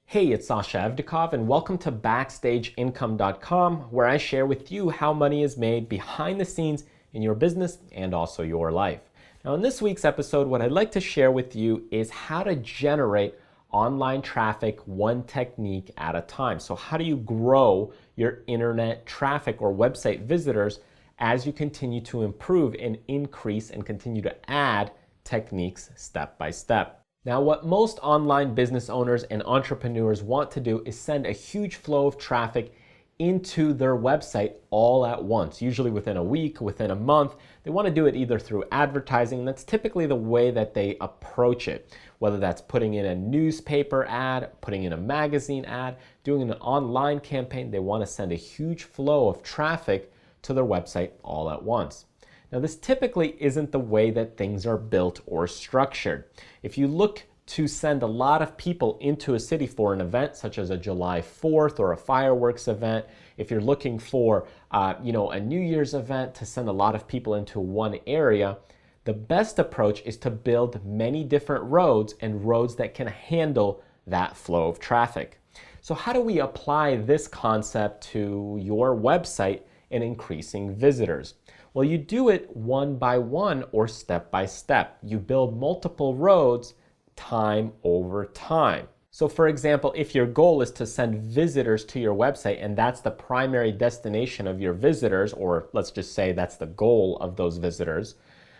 Hey, it's Sasha Evdokov, and welcome to BackstageIncome.com, where I share with you how money is made behind the scenes in your business and also your life. Now, in this week's episode, what I'd like to share with you is how to generate online traffic one technique at a time. So how do you grow your internet traffic or website visitors as you continue to improve and increase and continue to add techniques step by step? Now, what most online business owners and entrepreneurs want to do is send a huge flow of traffic into their website all at once, usually within a week, within a month. They want to do it either through advertising, and that's typically the way that they approach it, whether that's putting in a newspaper ad, putting in a magazine ad, doing an online campaign. They want to send a huge flow of traffic to their website all at once. Now, this typically isn't the way that things are built or structured. If you look to send a lot of people into a city for an event such as a July 4th or a fireworks event, if you're looking for a New Year's event to send a lot of people into one area, the best approach is to build many different roads and roads that can handle that flow of traffic. So how do we apply this concept to your website and increasing visitors? Well, you do it one by one or step by step. You build multiple roads time over time. So for example, if your goal is to send visitors to your website and that's the primary destination of your visitors, or let's just say that's the goal of those visitors,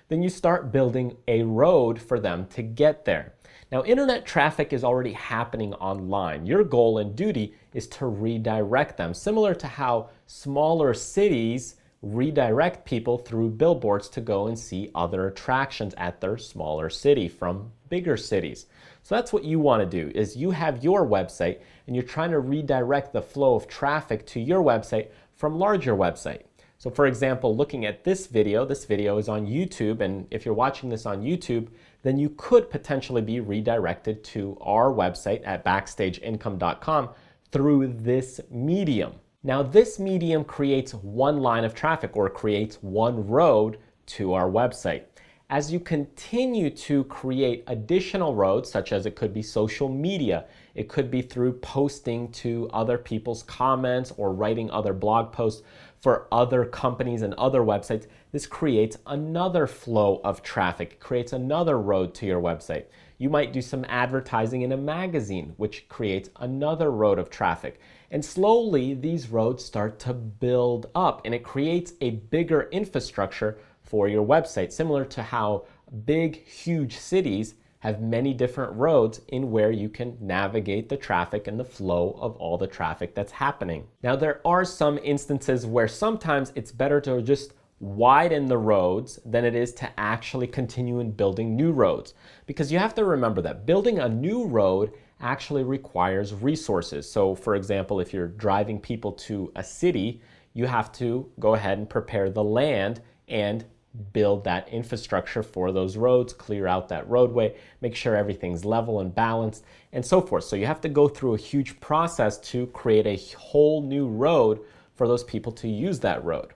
then you start building a road for them to get there. Now, internet traffic is already happening online. Your goal and duty is to redirect them, similar to how smaller cities redirect people through billboards to go and see other attractions at their smaller city from bigger cities. So that's what you want to do, is you have your website and you're trying to redirect the flow of traffic to your website from larger website. So for example, looking at this video is on YouTube, and if you're watching this on YouTube, then you could potentially be redirected to our website at BackstageIncome.com through this medium. Now, this medium creates one line of traffic or creates one road to our website. As you continue to create additional roads, such as it could be social media, it could be through posting to other people's comments or writing other blog posts for other companies and other websites, this creates another flow of traffic, creates another road to your website. You might do some advertising in a magazine, which creates another road of traffic. And slowly, these roads start to build up, and it creates a bigger infrastructure for your website, similar to how big, huge cities have many different roads in where you can navigate the traffic and the flow of all the traffic that's happening. Now, there are some instances where sometimes it's better to just widen the roads than it is to actually continue in building new roads. Because you have to remember that building a new road actually requires resources. So for example, if you're driving people to a city, you have to go ahead and prepare the land and build that infrastructure for those roads, clear out that roadway, make sure everything's level and balanced, and so forth. So you have to go through a huge process to create a whole new road for those people to use that road.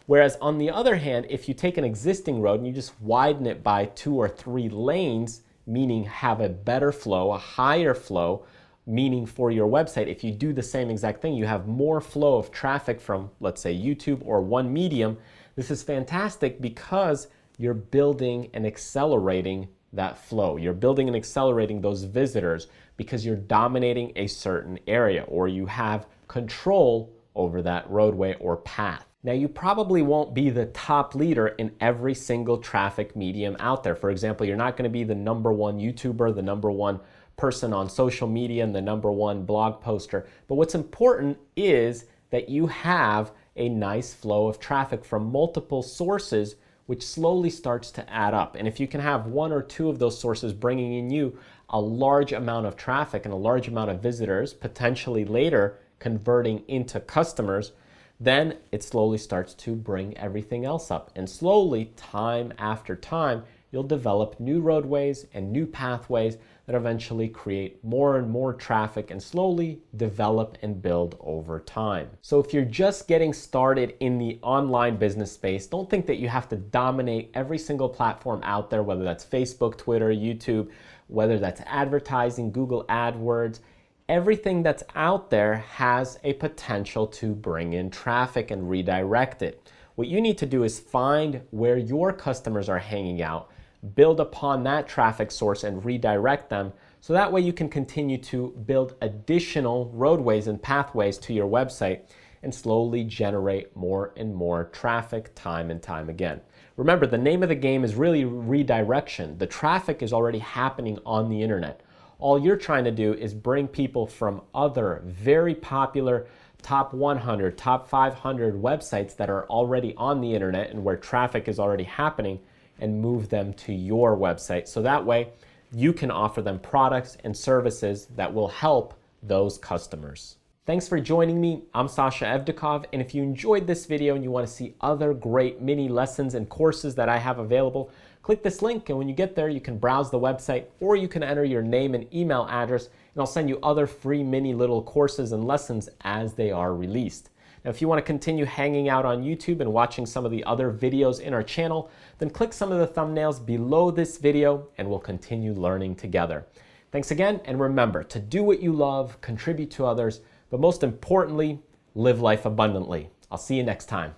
Whereas on the other hand, if you take an existing road and you just widen it by 2 or 3 lanes, meaning have a better flow, a higher flow, meaning for your website, if you do the same exact thing, you have more flow of traffic from, let's say, YouTube or one medium. This is fantastic because you're building and accelerating that flow. You're building and accelerating those visitors because you're dominating a certain area or you have control over that roadway or path. Now, you probably won't be the top leader in every single traffic medium out there. For example, you're not going to be the #1 YouTuber, the #1 person on social media, and the #1 blog poster. But what's important is that you have a nice flow of traffic from multiple sources, which slowly starts to add up. And if you can have 1 or 2 of those sources bringing in you a large amount of traffic and a large amount of visitors, potentially later converting into customers, then it slowly starts to bring everything else up. And slowly, time after time, you'll develop new roadways and new pathways that eventually create more and more traffic and slowly develop and build over time. So if you're just getting started in the online business space, don't think that you have to dominate every single platform out there, whether that's Facebook, Twitter, YouTube, whether that's advertising, Google AdWords. everything that's out there has a potential to bring in traffic and redirect it. What you need to do is find where your customers are hanging out, build upon that traffic source and redirect them, so that way you can continue to build additional roadways and pathways to your website and slowly generate more and more traffic time and time again. Remember, the name of the game is really redirection. The traffic is already happening on the internet. All you're trying to do is bring people from other very popular top 100, top 500 websites that are already on the internet and where traffic is already happening and move them to your website. So that way you can offer them products and services that will help those customers. Thanks for joining me. I'm Sasha Evdokov, and if you enjoyed this video and you want to see other great mini lessons and courses that I have available, click this link, and when you get there, you can browse the website, or you can enter your name and email address, and I'll send you other free mini little courses and lessons as they are released. Now, if you want to continue hanging out on YouTube and watching some of the other videos in our channel, then click some of the thumbnails below this video, and we'll continue learning together. Thanks again, and remember to do what you love, contribute to others, but most importantly, live life abundantly. I'll see you next time.